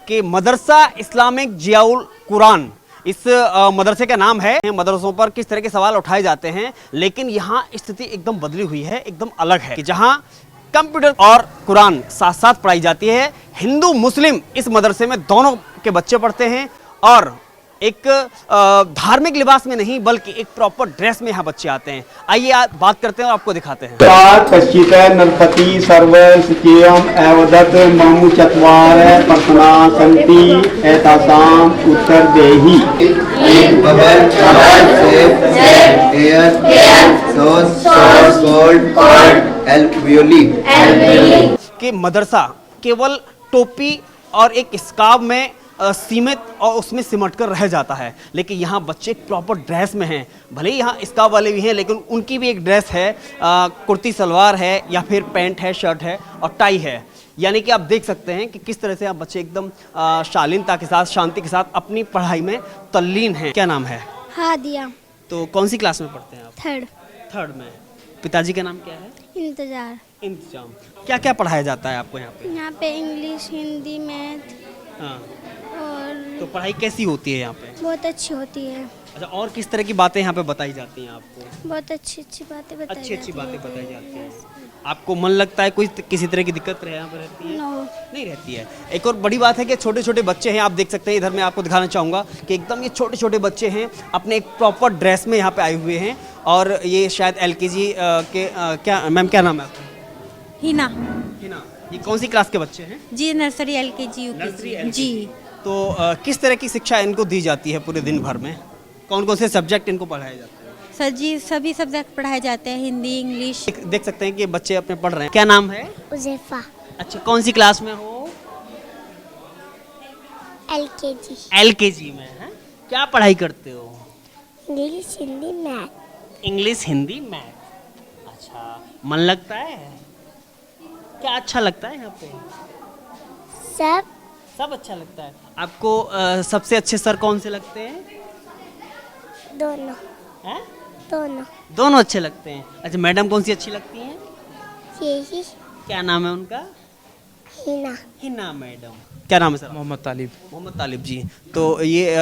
कि मदरसा इस्लामिक जियाउल कुरान इस मदरसे का नाम है। मदरसों पर किस तरह के सवाल उठाए जाते हैं, लेकिन यहाँ स्थिति एकदम बदली हुई है, एकदम अलग है कि जहाँ कंप्यूटर और कुरान साथ साथ पढ़ाई जाती है। हिंदू मुस्लिम इस मदरसे में दोनों के बच्चे पढ़ते हैं और एक धार्मिक लिबास में नहीं बल्कि एक प्रॉपर ड्रेस में यहाँ बच्चे आते हैं। आइए आप बात करते हैं और आपको दिखाते हैं। कश्चित नरपति सर्व सुखियम एवदत मम चत्वार प्रश्ना सन्ति एतासाम उत्तर देहि। Bubble safe air source gold alveoli कि मदरसा केवल टोपी और एक स्कार्फ में सीमित और उसमें सिमट कर रह जाता है, लेकिन यहाँ बच्चे प्रॉपर ड्रेस में हैं। भले ही यहाँ स्कार्फ वाले भी हैं, लेकिन उनकी भी एक ड्रेस है, कुर्ती सलवार है या फिर पैंट है, शर्ट है और टाई है। यानी कि आप देख सकते हैं कि किस तरह से आप बच्चे एकदम शालीनता के साथ, शांति के साथ अपनी पढ़ाई में तल्लीन हैं। क्या नाम है? हादिया। तो कौन सी क्लास में पढ़ते हैं आप? थर्ड में। पिताजी का नाम क्या है? इंतजाम। क्या क्या पढ़ाया जाता है आपको यहाँ पे? यहाँ पे इंग्लिश, हिंदी, मैथ। हाँ। और तो पढ़ाई कैसी होती है यहाँ पे? बहुत अच्छी होती है। अच्छा, और किस तरह की बातें यहाँ पे बताई जाती हैं आपको? बहुत अच्छी अच्छी बातें बताई अच्छी बातें बताई जाती हैं। आपको मन लगता है कोई किसी तरह की दिक्कत यहाँ पे रहती है? नो। नहीं रहती है। एक और बड़ी बात है कि छोटे छोटे बच्चे हैं, आप देख सकते हैं। इधर मैं आपको दिखाना चाहूँगा कि एकदम ये छोटे छोटे बच्चे हैं, अपने एक प्रॉपर ड्रेस में यहाँ पे आए हुए हैं। और ये शायद LKG के क्या मैम, क्या नाम है आपका? हिना। ये कौन सी क्लास के बच्चे हैं? जी नर्सरी LKG UKG जी। तो किस तरह की शिक्षा इनको दी जाती है पूरे दिन भर में? कौन कौन से सब्जेक्ट इनको पढ़ाए जाते हैं? सर जी सभी सब्जेक्ट पढ़ाए जाते हैं, हिंदी, इंग्लिश। देख सकते हैं कि बच्चे अपने पढ़ रहे हैं। क्या नाम है? उज़ैफा। अच्छा, कौन सी क्लास में हो? LKG में है। क्या पढ़ाई करते हो? English, Hindi, math. English, Hindi, math. अच्छा, मन लगता है? क्या अच्छा लगता है यहाँ पे? सब अच्छा लगता है। आपको सबसे अच्छे सर कौन से लगते हैं? दोनों। हैं? दोनों अच्छे लगते हैं। अच्छा, मैडम कौन सी अच्छी लगती हैं? यही। क्या नाम है उनका? हिना मैडम। क्या नाम है सर? मोहम्मद तालिब जी। तो ये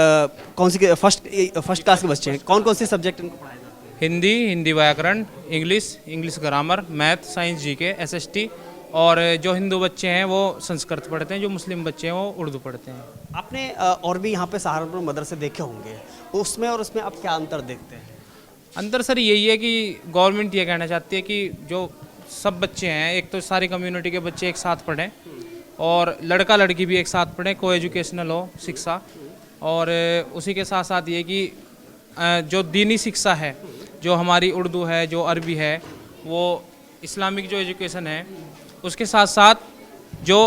कौन सी फर्स्ट क्लास के बच्चे हैं? कौन कौन से सब्जेक्ट इनको पढ़ाए जाते हैं? हिंदी व्याकरण, English grammar, math, science, GK, SST। और जो हिंदू बच्चे हैं वो संस्कृत पढ़ते हैं, जो मुस्लिम बच्चे हैं वो उर्दू पढ़ते हैं। आपने और भी यहाँ पे सहारनपुर मदरसे देखे होंगे, उसमें और उसमें आप क्या अंतर देखते हैं? अंतर सर यही है कि गवर्नमेंट ये कहना चाहती है कि जो सब बच्चे हैं, एक तो सारी कम्युनिटी के बच्चे एक साथ पढ़ें और लड़का लड़की भी एक साथ पढ़ें, को एजुकेशनल हो शिक्षा। और उसी के साथ साथ ये कि जो दीनी शिक्षा है, जो हमारी उर्दू है, जो अरबी है, वो इस्लामिक जो एजुकेशन है, उसके साथ साथ जो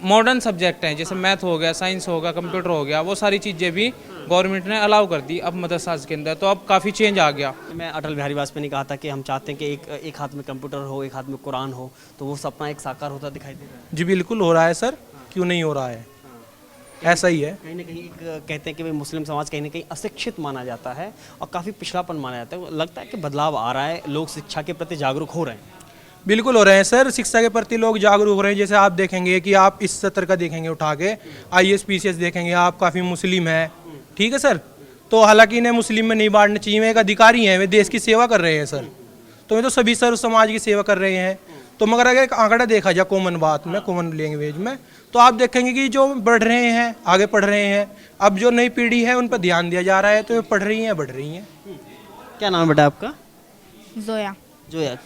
मॉडर्न सब्जेक्ट हैं जैसे मैथ हो गया, साइंस हो गया, कंप्यूटर हो गया, वो सारी चीज़ें भी गवर्नमेंट ने अलाउ कर दी अब मदरसा के अंदर। तो अब काफ़ी चेंज आ गया। मैं अटल बिहारी वाजपेयी ने कहा था कि हम चाहते हैं कि एक हाथ में कंप्यूटर हो, एक हाथ में कुरान हो, तो वो सपना एक साकार होता दिखाई दे रहा है। जी बिल्कुल हो रहा है सर, क्यों नहीं हो रहा है? ऐसा ही है। कहीं ना कहीं कहते हैं कि भाई मुस्लिम समाज कहीं ना कहीं अशिक्षित माना जाता है और काफ़ी पिछड़ापन माना जाता है। लगता है कि बदलाव आ रहा है, लोग शिक्षा के प्रति जागरूक हो रहे हैं। बिल्कुल हो रहे हैं सर, शिक्षा के प्रति लोग जागरूक हो रहे हैं। जैसे आप देखेंगे कि आप इस सत्र का देखेंगे उठा के, IAS PCS देखेंगे, आप काफ़ी मुस्लिम है, ठीक है सर। तो हालांकि इन्हें मुस्लिम में नहीं बांटना चाहिए, वे एक अधिकारी हैं, वे देश की सेवा कर रहे हैं सर। तो वे तो सभी सर समाज की सेवा कर रहे हैं। तो मगर अगर एक आंकड़ा देखा जाए कॉमन बात में, कॉमन लैंग्वेज में, तो आप देखेंगे कि जो बढ़ रहे हैं, आगे पढ़ रहे हैं। अब जो नई पीढ़ी है उन पर ध्यान दिया जा रहा है, तो वे पढ़ रही हैं, बढ़ रही हैं। क्या नाम बेटा आपका? जोया।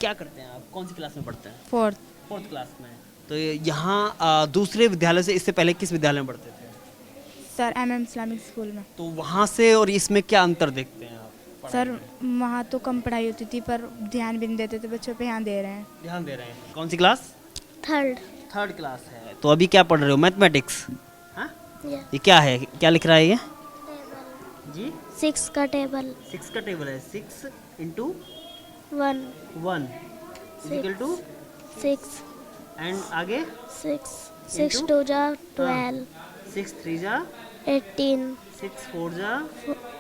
क्या करते हैं आप? कौन सी क्लास में पढ़ते हैं? फोर्थ क्लास में। तो यहाँ दूसरे विद्यालय से इससे पहले किस विद्यालय में पढ़ते थे? सर MM इस्लामिक स्कूल में। तो वहाँ से और इसमें क्या अंतर देखते हैं आप? सर वहाँ तो कम पढ़ाई होती थी पर ध्यान भी नहीं देते थे बच्चों पे, यहाँ दे रहे हैं। कौन सी क्लास? थर्ड क्लास है। तो अभी क्या पढ़ रहे हो? मैथमेटिक्स। हाँ, ये क्या है? क्या लिख रहा है ये जी? 6 का टेबल। 6 का टेबल है। 6 × 1 = 6 एंड आगे 6 2 जा 12 6 3 जा 18 6 4 जा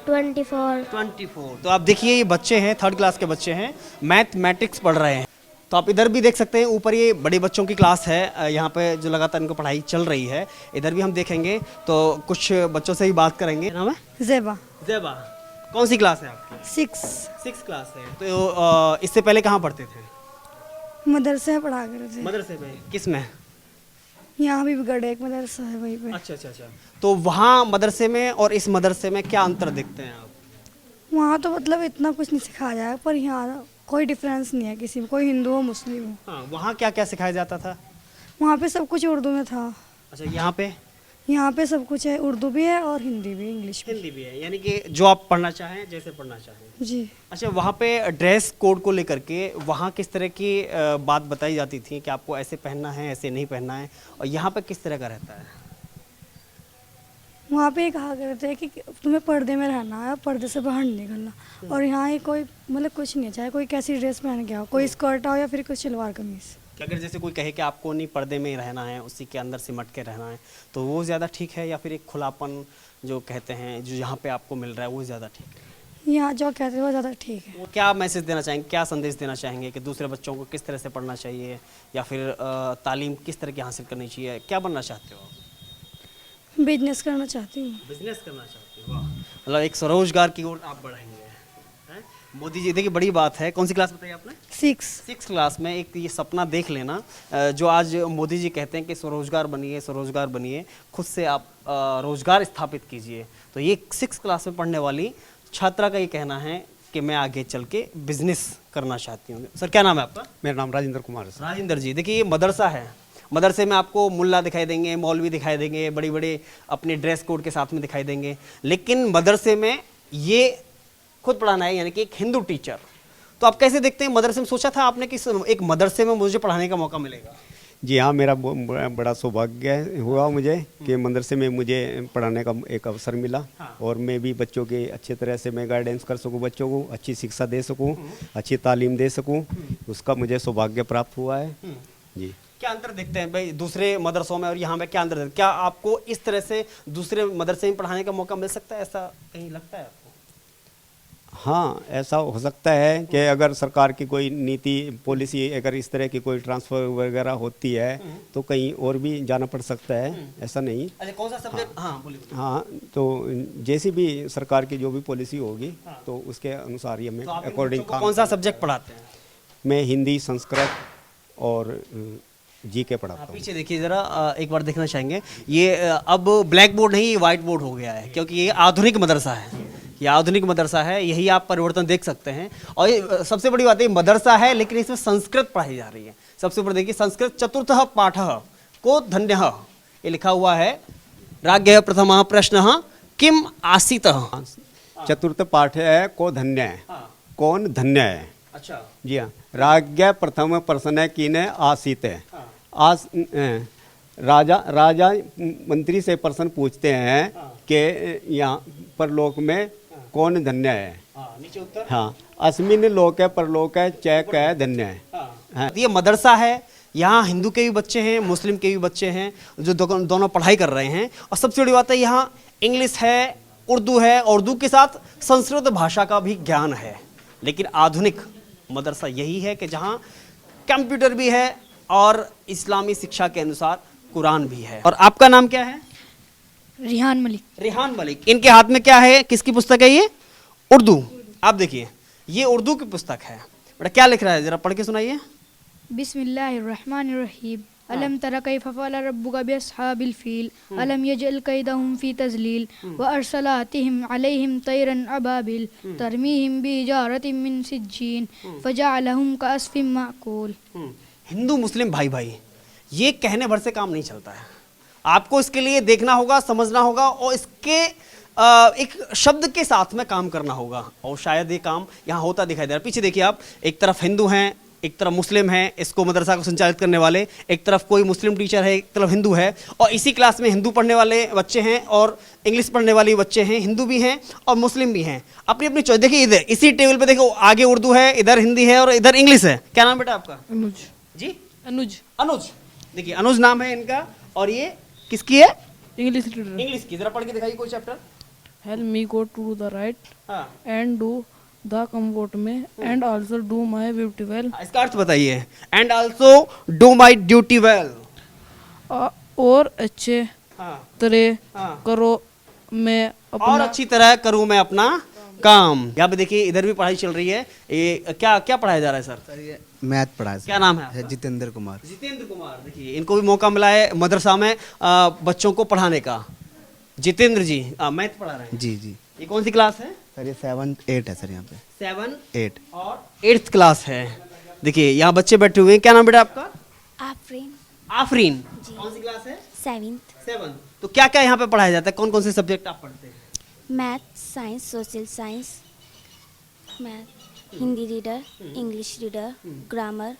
24। तो आप देखिए ये बच्चे हैं, थर्ड क्लास के बच्चे हैं, मैथमेटिक्स पढ़ रहे हैं। तो आप इधर भी देख सकते हैं, ऊपर ये बड़े बच्चों की क्लास है, यहाँ पे जो लगातार इनको पढ़ाई चल रही है। इधर भी हम देखेंगे तो कुछ बच्चों से भी बात करेंगे। नाम है जेबा। ज़ेबा। कौन सी क्लास है आपकी? 6 क्लास है। तो इससे पहले कहाँ पढ़ते थे? मदरसे में पढ़ा कर थे। मदरसे में? किस में? यहाँ भी गढ़े एक मदरसा है वहीं पे। अच्छा। तो वहाँ मदरसे में और इस मदरसे में क्या अंतर देखते हैं आप? वहाँ तो मतलब इतना कुछ नहीं सिखाया जाएगा, पर यहाँ कोई डिफरेंस नहीं है किसी में, कोई हिंदू हो मुस्लिम हो। हाँ, वहाँ क्या क्या सिखाया जाता था? वहाँ पे सब कुछ उर्दू में था। अच्छा, यहाँ पे? यहाँ पे सब कुछ है, उर्दू भी है और हिंदी भी, इंग्लिश भी। हिंदी भी है, यानी कि जो आप पढ़ना चाहें, जैसे पढ़ना चाहें। जी। अच्छा, वहाँ पे ड्रेस कोड को लेकर के वहाँ किस तरह की बात बताई जाती थी कि आपको ऐसे पहनना है, ऐसे नहीं पहनना है, और यहाँ पे किस तरह का रहता है? वहाँ पे कहा करते हैं कि तुम्हें पर्दे में रहना है, पर्दे से बाहर नहीं निकलना। और यहाँ ये कोई मतलब कुछ नहीं है, चाहे कोई कैसी ड्रेस पहन के आओ, कोई स्कर्ट आओ या फिर कोई सलवार कमीज। कि अगर जैसे कोई कहे कि आपको नहीं पर्दे में ही रहना है, उसी के अंदर सिमट के रहना है, तो वो ज़्यादा ठीक है, या फिर एक खुलापन जो कहते हैं जो यहाँ पे आपको मिल रहा है वो ज़्यादा ठीक है? यहाँ जो कहते हैं वो ज़्यादा ठीक है। वो क्या मैसेज देना चाहेंगे, क्या संदेश देना चाहेंगे कि दूसरे बच्चों को किस तरह से पढ़ना चाहिए, या फिर तालीम किस तरह की हासिल करनी चाहिए? क्या बनना चाहते हो? बिजनेस करना चाहती हूँ। बिजनेस करना चाहते हो? मतलब एक स्वरोजगार की ओर आप बढ़ेंगे, हैं? मोदी जी, देखिए बड़ी बात है। कौन सी क्लास बताई आपने? 6 क्लास में एक ये सपना देख लेना, जो आज मोदी जी कहते हैं कि स्वरोजगार बनिए, खुद से आप रोजगार स्थापित कीजिए। तो ये 6 क्लास में पढ़ने वाली छात्रा का ये कहना है कि मैं आगे चल के बिजनेस करना चाहती हूँ। सर, क्या नाम है आपका? मेरा नाम राजेंद्र कुमार है। राजेंद्र जी, देखिए ये मदरसा है, मदरसे में आपको मुल्ला दिखाई देंगे, मौलवी दिखाई देंगे, बड़ी बड़े अपने ड्रेस कोड के साथ में दिखाई देंगे, लेकिन मदरसे में ये खुद पढ़ाना है, यानी कि एक हिंदू टीचर। तो आप कैसे देखते हैं मदरसे में? सोचा था आपने कि एक मदरसे में मुझे पढ़ाने का मौका मिलेगा? जी हाँ, मेरा बड़ा सौभाग्य हुआ मुझे कि मदरसे में मुझे पढ़ाने का एक अवसर मिला। हाँ। और मैं भी बच्चों के अच्छे तरह से मैं गाइडेंस कर सकूं, बच्चों को अच्छी शिक्षा दे सकूं, अच्छी तालीम दे सकूं, उसका मुझे सौभाग्य प्राप्त हुआ है। जी। क्या अंतर देखते हैं भाई दूसरे मदरसों में और यहाँ में? क्या अंतर देखते हैं? क्या आपको इस तरह से दूसरे मदरसे में पढ़ाने का मौका मिल सकता है, ऐसा कहीं लगता है आपको? हाँ, ऐसा हो सकता है कि अगर सरकार की कोई नीति पॉलिसी अगर इस तरह की कोई ट्रांसफ़र वगैरह होती है तो कहीं और भी जाना पड़ सकता है, ऐसा नहीं। अच्छा, कौन सा सब्जेक्ट? हाँ, बोलिए। हाँ, तो जैसी भी सरकार की जो भी पॉलिसी होगी तो उसके अनुसार ये मैं तो आप इन अकॉर्डिंग बच्चों को कौन सा सब्जेक्ट पढ़ाते हैं? मैं हिंदी, संस्कृत और जी के पढ़ाता हूँ। पीछे देखिए जरा, एक बार देखना चाहेंगे। ये अब ब्लैक बोर्ड नहीं, व्हाइट बोर्ड हो गया है, क्योंकि ये आधुनिक मदरसा है। ये आधुनिक मदरसा है, यही आप परिवर्तन देख सकते हैं। और ये सबसे बड़ी बात है, मदरसा है लेकिन इसमें संस्कृत पढ़ाई जा रही है। सबसे ऊपर देखिए, संस्कृत चतुर्थः पाठः को धन्यः, ये लिखा हुआ है। राज्ञः प्रथमः प्रश्नः किम आसीतः। चतुर्थ पाठ है को धन्य है, कौन धन्य है। अच्छा, जी हाँ। राज्ञ प्रथम प्रश्न कीने आसीत है। राजा मंत्री से प्रश्न पूछते हैं कि यहाँ परलोक में कौन धन्य है। नीचे उत्तर। हाँ, अस्मिन लोक है परलोक है चैक है धन्य है। हाँ। ये मदरसा है, यहाँ हिंदू के भी बच्चे हैं, मुस्लिम के भी बच्चे हैं, जो दोनों पढ़ाई कर रहे हैं। और सबसे बड़ी बात है, यहाँ इंग्लिश है, उर्दू है, उर्दू के साथ संस्कृत भाषा का भी ज्ञान है। लेकिन आधुनिक मदरसा यही है कि जहाँ कंप्यूटर भी है और इस्लामी शिक्षा के अनुसार कुरान भी है। और आपका नाम क्या है? रिहान मलिक। रिहान मलिक। इनके हाथ में क्या है, किसकी पुस्तक है ये? उर्दू। आप देखिए, ये उर्दू की पुस्तक है। बेटा क्या लिख रहा है, जरा पढ़ के सुनाइए। बिस्मिल्लाहिर्रहमानिर्रहीम। अलम तरा कैफ़ फ़अल रब्बुका बिअस्हाबिल फ़ील अलम यजअल कैदहुम फ़ी तज़लील व अरसलातिहिम अलैहिम तैरन अबाबिल तरमीहिम बिहिजारतिम मिन सिज्जीन फजअलहुम कअस्फ़िम माकूल। हिंदू मुस्लिम भाई भाई, ये कहने भर से काम नहीं चलता है। आपको इसके लिए देखना होगा, समझना होगा, और इसके एक शब्द के साथ में काम करना होगा, और शायद ये काम यहाँ होता दिखाई दे रहा है। पीछे देखिए आप, एक तरफ हिंदू हैं, एक तरफ मुस्लिम हैं, इसको मदरसा को संचालित करने वाले, एक तरफ कोई मुस्लिम टीचर है, एक तरफ हिंदू है, और इसी क्लास में हिंदू पढ़ने वाले बच्चे हैं और इंग्लिश पढ़ने वाले बच्चे हैं। हिंदू भी हैं और मुस्लिम भी हैं, अपनी अपनी चॉइस। देखिए इधर इसी टेबल पे देखो, आगे उर्दू है, इधर हिंदी है और इधर इंग्लिश है। क्या नाम बेटा आपका? अनुज। जी, अनुज। अनुज। देखिए अनुज नाम है इनका, और ये किसकी है? English litre. इंग्लिश की। जरा पढ़ के दिखाइए कोई chapter. Help me go to the right हाँ, and do द कम्फर्ट में and also do my duty well. इसका अर्थ बताइए। And also do my duty well. और अच्छे हाँ तरह हाँ। करो मैं और अपना अच्छी तरह करूं मैं अपना काम। यहाँ पे देखिए इधर भी पढ़ाई चल रही है। ये क्या क्या पढ़ाया जा रहा है सर? सर ये मैथ पढ़ा है। क्या नाम है आपका? जितेंद्र कुमार। जितेंद्र कुमार। देखिए इनको भी मौका मिला है मदरसा में बच्चों को पढ़ाने का। जितेंद्र जी मैथ पढ़ा रहे हैं। जी जी ये कौन सी क्लास है? सर ये 7-8 है सर यहाँ पे। 7 8। और 8th क्लास है। देखिए यहाँ बच्चे बैठे हुए हैं। क्या नाम बेटा आपका? आफरीन आफरीन। कौन सी क्लास है? 7th 7। तो क्या क्या यहाँ पे पढ़ाया जाता है? कौन कौन से सब्जेक्ट आप पढ़ते हैं? Math science social science math Hindi reader English reader grammar.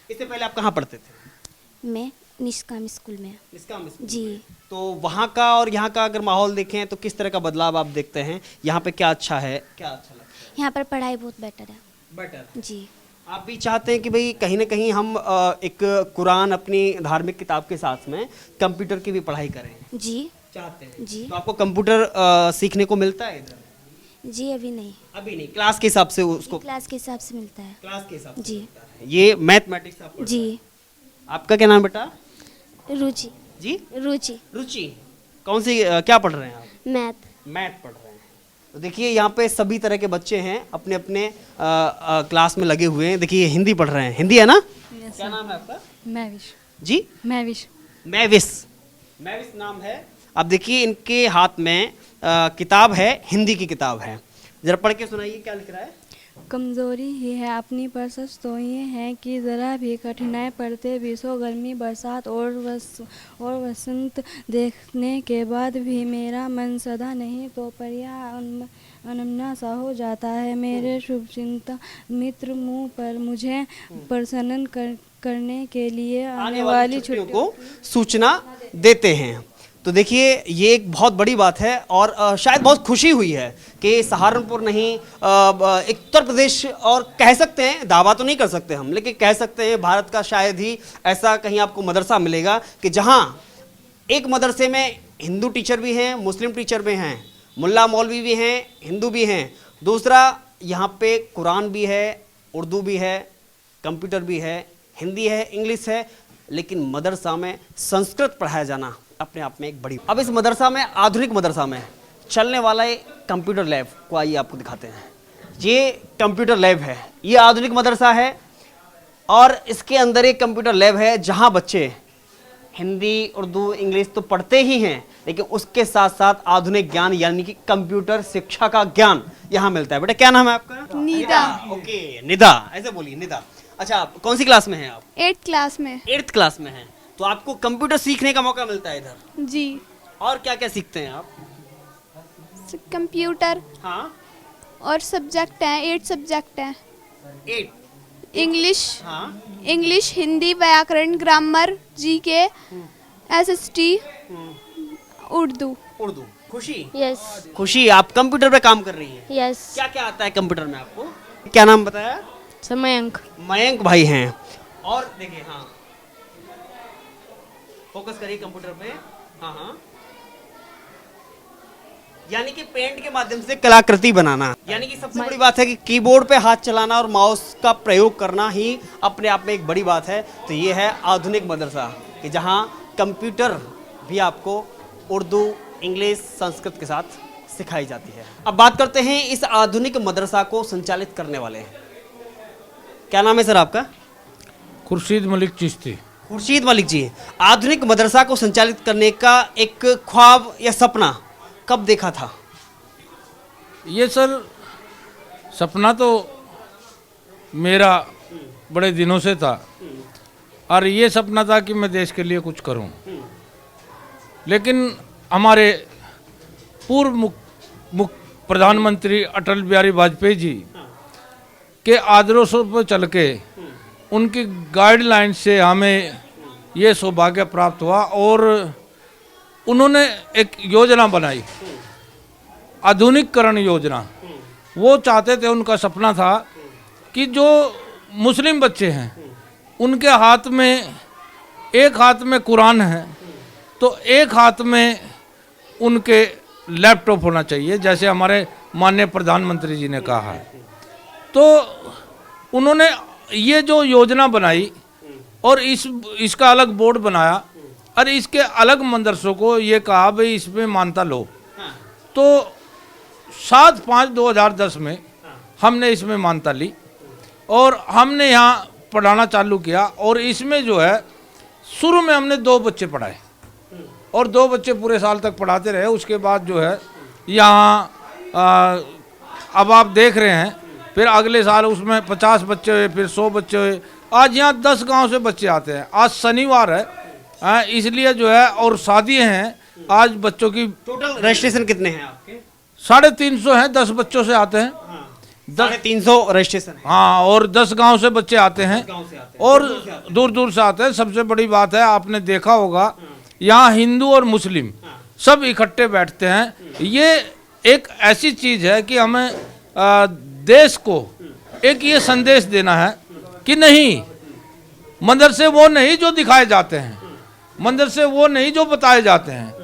इससे पहले आप कहाँ पढ़ते थे? मैं निष्काम स्कूल में। निष्काम स्कूल। जी तो वहाँ का और यहाँ का अगर माहौल देखें तो किस तरह का बदलाव आप देखते हैं? यहाँ पे क्या अच्छा है, क्या अच्छा लगता है? यहाँ पर पढ़ाई बहुत बेटर है। बेटर। जी आप भी चाहते हैं कि भाई कहीं ना कहीं हम एक कुरान अपनी धार्मिक किताब के साथ में कंप्यूटर की भी पढ़ाई करें? जी चाहते हैं। जी तो आपको कंप्यूटर सीखने को मिलता है इधर? जी अभी नहीं, अभी नहीं, क्लास के हिसाब से उसको क्लास के हिसाब से मिलता है। क्लास के हिसाब से जी मिलता है। ये मैथमेटिक्स आप पढ़ते जी हैं। आपका क्या नाम बेटा? रुचि जी रुचि रुचि। कौन सी क्या पढ़ रहे हैं आप? मैथ मैथ पढ़ रहे हैं। तो देखिए यहाँ पे सभी तरह के बच्चे हैं अपने अपने क्लास में लगे हुए हैं। देखिए ये हिंदी पढ़ रहे हैं। हिंदी है ना? क्या नाम है आपका? मैविश। जी मैविश। मैविस। मैविस नाम है। अब देखिए इनके हाथ में किताब है, हिंदी की किताब है। जरा पढ़ के सुनाइए क्या लिख रहा है? कमज़ोरी ही है अपनी पर सच तो ये है कि ज़रा भी कठिनाई पड़ते बीसों गर्मी बरसात और वसंत देखने के बाद भी मेरा मन सदा नहीं तो परिया अनमना सा हो जाता है। मेरे शुभ चिंता मित्र मुँह पर मुझे प्रसन्न करने के लिए आने वाली छुट्टियों को सूचना देते हैं। तो देखिए ये एक बहुत बड़ी बात है और शायद बहुत खुशी हुई है कि सहारनपुर नहीं एक उत्तर प्रदेश, और कह सकते हैं, दावा तो नहीं कर सकते हम, लेकिन कह सकते हैं भारत का शायद ही ऐसा कहीं आपको मदरसा मिलेगा कि जहां एक मदरसे में हिंदू टीचर भी हैं, मुस्लिम टीचर भी हैं, मुल्ला मौलवी भी हैं, हिंदू भी हैं। दूसरा यहाँ पे कुरान भी है, उर्दू भी है, कंप्यूटर भी है, हिंदी है, इंग्लिश है, लेकिन मदरसा में संस्कृत पढ़ाया जाना अपने आप में एक बड़ी। अब इस मदरसा में, आधुनिक मदरसा में चलने वाला एक कंप्यूटर लैब को आइए आपको दिखाते हैं। ये कंप्यूटर लैब है, ये आधुनिक मदरसा है और इसके अंदर एक कंप्यूटर लैब है जहां बच्चे हिंदी उर्दू इंग्लिश तो पढ़ते ही हैं, लेकिन उसके साथ साथ आधुनिक ज्ञान यानी कि कंप्यूटर शिक्षा का ज्ञान यहाँ मिलता है। बेटा क्या नाम है आपका? निदा। ओके निदा, ऐसे बोलिए निदा। अच्छा आप कौन सी क्लास में हैं आप? 8th क्लास में। 8th क्लास में हैं। तो आपको कंप्यूटर सीखने का मौका मिलता है इधर? जी। और क्या क्या सीखते हैं आप? कंप्यूटर हाँ और सब्जेक्ट हैं, 8 सब्जेक्ट हैं। 8। इंग्लिश, हाँ इंग्लिश, हिंदी, व्याकरण, grammar, GK, SST, Urdu. Urdu. खुशी, यस खुशी आप कंप्यूटर पे काम कर रही हैं। यस क्या क्या आता है कंप्यूटर में आपको? क्या नाम बताया? समयांक। मयंक भाई हैं। और देखिए हाँ फोकस करिए कंप्यूटर पे। हाँ हाँ यानी कि पेंट के माध्यम से कलाकृति बनाना, यानी कि सबसे बड़ी बात है कि कीबोर्ड पे हाथ चलाना और माउस का प्रयोग करना ही अपने आप में एक बड़ी बात है। तो ये है आधुनिक मदरसा कि जहाँ कंप्यूटर भी आपको उर्दू इंग्लिश संस्कृत के साथ सिखाई जाती है। अब बात करते हैं इस आधुनिक मदरसा को संचालित करने वाले। क्या नाम है सर आपका? खुर्शीद मलिक चिश्ती। खुर्शीद मलिक जी, आधुनिक मदरसा को संचालित करने का एक ख्वाब या सपना कब देखा था? ये सर सपना तो मेरा बड़े दिनों से था और ये सपना था कि मैं देश के लिए कुछ करूं, लेकिन हमारे पूर्व प्रधानमंत्री अटल बिहारी वाजपेयी जी के आदर्शों पर चल के उनकी गाइडलाइन से हमें ये सौभाग्य प्राप्त हुआ और उन्होंने एक योजना बनाई, आधुनिकरण योजना। वो चाहते थे, उनका सपना था कि जो मुस्लिम बच्चे हैं उनके हाथ में, एक हाथ में कुरान है तो एक हाथ में उनके लैपटॉप होना चाहिए, जैसे हमारे माननीय प्रधानमंत्री जी ने कहा है। तो उन्होंने ये जो योजना बनाई और इसका अलग बोर्ड बनाया और इसके अलग मदरसों को ये कहा भाई इसमें मान्यता लो। तो 7/5/2010 में हमने इसमें मान्यता ली और हमने यहाँ पढ़ाना चालू किया। और इसमें जो है शुरू में हमने 2 बच्चे पढ़ाए और 2 बच्चे पूरे साल तक पढ़ाते रहे। उसके बाद जो है यहाँ अब आप देख रहे हैं फिर अगले साल उसमें 50 बच्चे हुए, फिर 100 बच्चे हुए। आज यहाँ 10 गांव से बच्चे आते हैं। आज शनिवार है इसलिए जो है और शादियाँ हैं। आज बच्चों की टोटल रजिस्ट्रेशन कितने हैं आपके? 350 हैं, 10 बच्चों से आते हैं। 350 रजिस्ट्रेशन है। हाँ, और 10 गांव से बच्चे आते हैं और दूर दूर से आते हैं। सबसे बड़ी बात है आपने देखा होगा यहाँ हिंदू और मुस्लिम सब इकट्ठे बैठते हैं। ये एक ऐसी चीज है कि हमें देश को एक ये संदेश देना है कि नहीं, मदरसे वो नहीं जो दिखाए जाते हैं, मदरसे वो नहीं जो बताए जाते हैं,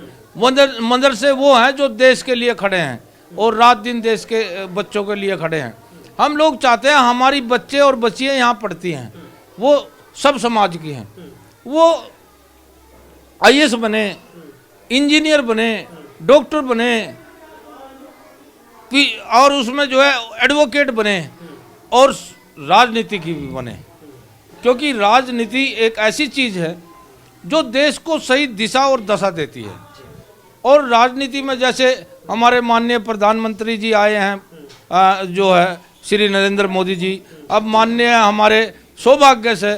मदरसे वो हैं जो देश के लिए खड़े हैं और रात दिन देश के बच्चों के लिए खड़े हैं। हम लोग चाहते हैं हमारी बच्चे और बच्चियाँ यहाँ पढ़ती हैं, वो सब समाज की हैं, वो IAS बने, इंजीनियर बने, डॉक्टर बने और उसमें जो है एडवोकेट बने और राजनीति की भी बने। क्योंकि राजनीति एक ऐसी चीज़ है जो देश को सही दिशा और दशा देती है। और राजनीति में जैसे हमारे माननीय प्रधानमंत्री जी आए हैं जो है श्री नरेंद्र मोदी जी, अब माननीय हमारे सौभाग्य से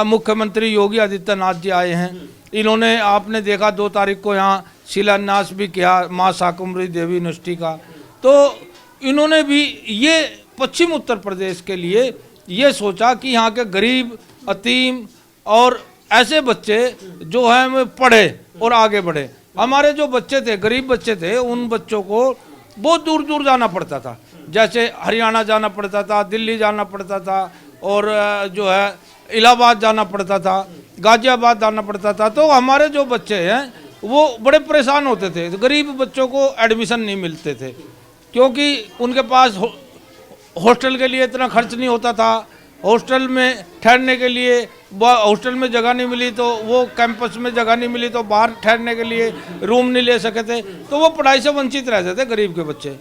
मुख्यमंत्री योगी आदित्यनाथ जी आए हैं। इन्होंने आपने देखा 2 तारीख को यहाँ शिलान्यास भी किया माँ शाकुंभरी देवी यूनिवर्सिटी का। तो इन्होंने भी ये पश्चिम उत्तर प्रदेश के लिए ये सोचा कि यहाँ के गरीब, यतीम और ऐसे बच्चे जो हैं वो पढ़े और आगे बढ़े। हमारे जो बच्चे थे, गरीब बच्चे थे, उन बच्चों को बहुत दूर दूर जाना पड़ता था। जैसे हरियाणा जाना पड़ता था, दिल्ली जाना पड़ता था और जो है इलाहाबाद जाना पड़ता था, गाजियाबाद जाना पड़ता था। तो हमारे जो बच्चे हैं वो बड़े परेशान होते थे। गरीब बच्चों को एडमिशन नहीं मिलते थे क्योंकि उनके पास हॉस्टल के लिए इतना खर्च नहीं होता था। हॉस्टल में ठहरने के लिए हॉस्टल में जगह नहीं मिली तो वो कैंपस में जगह नहीं मिली तो बाहर ठहरने के लिए रूम नहीं ले सके थे। तो वो पढ़ाई से वंचित रहते थे गरीब के बच्चे।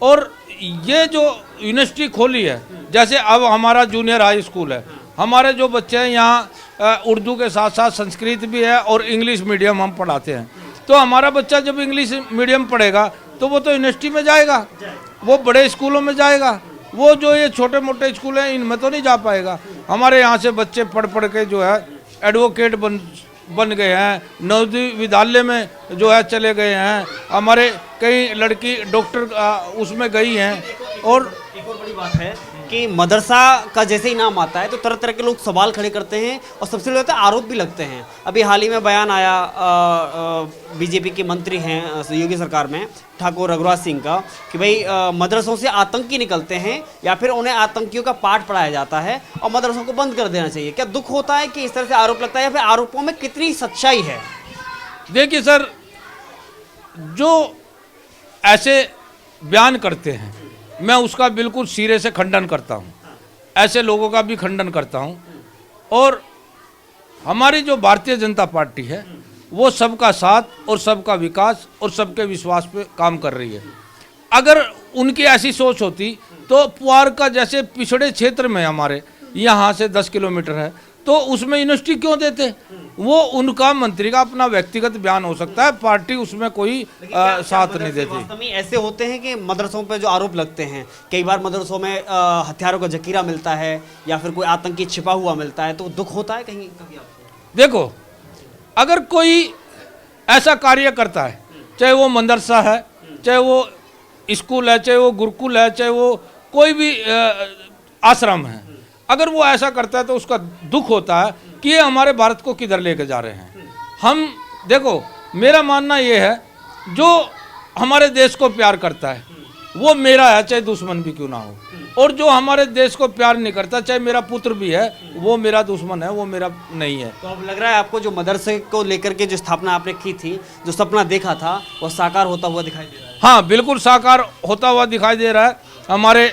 और ये जो यूनिवर्सिटी खोली है, जैसे अब हमारा जूनियर हाई स्कूल है, हमारे जो बच्चे हैं यहाँ उर्दू के साथ साथ संस्कृत भी है और इंग्लिश मीडियम हम पढ़ाते हैं। तो हमारा बच्चा जब इंग्लिश मीडियम पढ़ेगा तो वो तो यूनिवर्सिटी में जाएगा, वो बड़े स्कूलों में जाएगा। वो जो ये छोटे मोटे स्कूल हैं इनमें तो नहीं जा पाएगा। हमारे यहाँ से बच्चे पढ़ पढ़ के जो है एडवोकेट बन गए हैं, नवोदय विद्यालय में जो है चले गए हैं। हमारे कई लड़की डॉक्टर उसमें गई हैं। और एक और बड़ी बात है कि मदरसा का जैसे ही नाम आता है तो तरह तरह के लोग सवाल खड़े करते हैं और सबसे ज़्यादा आरोप भी लगते हैं। अभी हाल ही में बयान आया बीजेपी के मंत्री हैं योगी सरकार में ठाकुर रघुराज सिंह का कि भाई मदरसों से आतंकी निकलते हैं या फिर उन्हें आतंकियों का पाठ पढ़ाया जाता है और मदरसों को बंद कर देना चाहिए। क्या दुख होता है कि इस तरह से आरोप लगता है या फिर आरोपों में कितनी सच्चाई है? देखिए सर, जो ऐसे बयान करते हैं मैं उसका बिल्कुल सिरे से खंडन करता हूँ, ऐसे लोगों का भी खंडन करता हूँ। और हमारी जो भारतीय जनता पार्टी है वो सबका साथ और सबका विकास और सबके विश्वास पे काम कर रही है। अगर उनकी ऐसी सोच होती तो पुआर का जैसे पिछड़े क्षेत्र में हमारे यहाँ से 10 किलोमीटर है तो उसमें यूनिवर्सिटी क्यों देते? वो उनका मंत्री का अपना व्यक्तिगत बयान हो सकता है, पार्टी उसमें कोई साथ नहीं देती। वास्तव में ऐसे होते हैं कि मदरसों पे जो आरोप लगते हैं, कई बार मदरसों में हथियारों का जखीरा मिलता है या फिर कोई आतंकी छिपा हुआ मिलता है, तो दुख होता है कहीं कभी आपको? देखो, अगर कोई ऐसा कार्य करता है, चाहे वो मदरसा है, चाहे वो स्कूल है, चाहे वो गुरुकुल है, चाहे वो कोई भी आश्रम है, अगर वो ऐसा करता है तो उसका दुख होता है कि ये हमारे भारत को किधर लेके जा रहे हैं। हम देखो, मेरा मानना ये है जो हमारे देश को प्यार करता है वो मेरा है, चाहे दुश्मन भी क्यों ना हो। और जो हमारे देश को प्यार नहीं करता, चाहे मेरा पुत्र भी है, वो मेरा दुश्मन है, वो मेरा नहीं है। तो अब लग रहा है आपको जो मदरसे को लेकर के जो स्थापना आपने की थी, जो सपना देखा था, वो साकार होता हुआ दिखाई दे रहा है? हाँ बिल्कुल साकार होता हुआ दिखाई दे रहा है। हमारे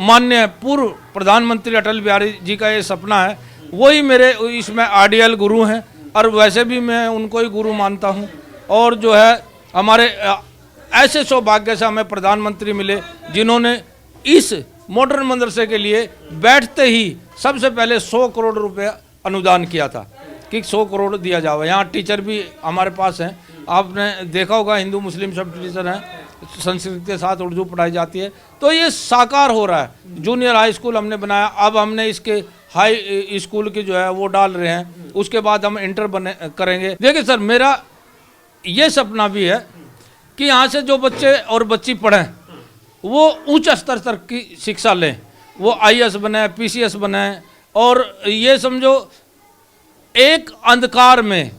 माननीय पूर्व प्रधानमंत्री अटल बिहारी जी का ये सपना है, वही मेरे इसमें आइडियल गुरु हैं और वैसे भी मैं उनको ही गुरु मानता हूँ। और जो है हमारे ऐसे सौभाग्य से हमें प्रधानमंत्री मिले जिन्होंने इस मॉडर्न मदरसे के लिए बैठते ही सबसे पहले 100 करोड़ रुपए अनुदान किया था कि 100 करोड़ दिया जाए। यहाँ टीचर भी हमारे पास हैं, आपने देखा होगा हिंदू मुस्लिम सब टीचर हैं, संस्कृत के साथ उर्दू पढ़ाई जाती है। तो ये साकार हो रहा है। जूनियर हाई स्कूल हमने बनाया, अब हमने इसके हाई स्कूल की जो है वो डाल रहे हैं, उसके बाद हम इंटर करेंगे। देखिए सर, मेरा ये सपना भी है कि यहाँ से जो बच्चे और बच्ची पढ़ें वो उच्च स्तर तक की शिक्षा लें, वो IAS बने, PCS बने। और ये समझो एक अंधकार में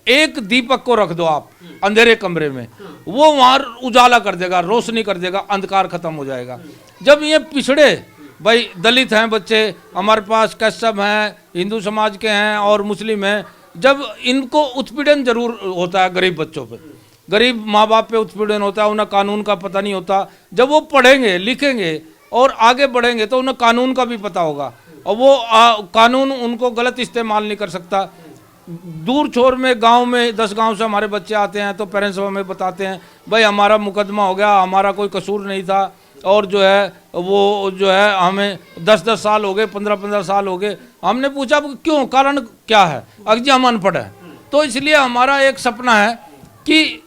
एक दीपक को रख दो आप अंधेरे कमरे में, वो वहाँ उजाला कर देगा, रोशनी कर देगा, अंधकार खत्म हो जाएगा। जब ये पिछड़े भाई दलित हैं बच्चे हमारे पास, कश्यप हैं, हिंदू समाज के हैं और मुस्लिम हैं, जब इनको उत्पीड़न जरूर होता है, गरीब बच्चों पे, गरीब माँ बाप पे उत्पीड़न होता है, उन्हें कानून का पता नहीं होता। जब वो पढ़ेंगे लिखेंगे और आगे बढ़ेंगे तो उन्हें कानून का भी पता होगा और वो कानून उनको गलत इस्तेमाल नहीं कर सकता। दूर छोर में गांव में 10 गांव से हमारे बच्चे आते हैं तो पेरेंट्स हमें बताते हैं भाई हमारा मुकदमा हो गया, हमारा कोई कसूर नहीं था और जो है वो जो है हमें 10-10 साल हो गए, 15-15 साल हो गए। हमने पूछा क्यों, कारण क्या है? अजी हम अनपढ़ है। तो इसलिए हमारा एक सपना है कि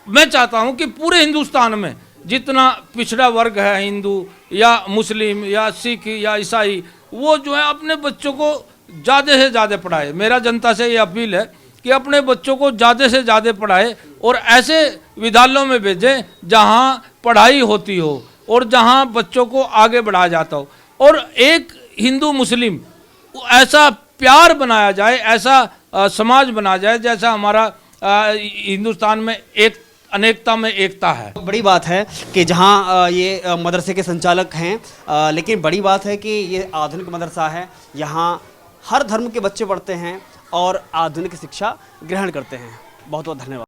मैं चाहता हूं कि पूरे हिंदुस्तान में जितना पिछड़ा वर्ग है, हिंदू या मुस्लिम या सिख या ईसाई, वो जो है अपने बच्चों को ज़्यादा से ज़्यादा पढ़ाए। मेरा जनता से ये अपील है कि अपने बच्चों को ज़्यादा से ज़्यादा पढ़ाए और ऐसे विद्यालयों में भेजें जहां पढ़ाई होती हो और जहां बच्चों को आगे बढ़ाया जाता हो। और एक हिंदू मुस्लिम ऐसा प्यार बनाया जाए, ऐसा समाज बनाया जाए जैसा हमारा हिंदुस्तान में एक अनेकता में एकता है। बड़ी बात है कि जहाँ ये मदरसे के संचालक हैं, लेकिन बड़ी बात है कि ये आधुनिक मदरसा है, यहाँ हर धर्म के बच्चे पढ़ते हैं और आधुनिक शिक्षा ग्रहण करते हैं। बहुत बहुत धन्यवाद।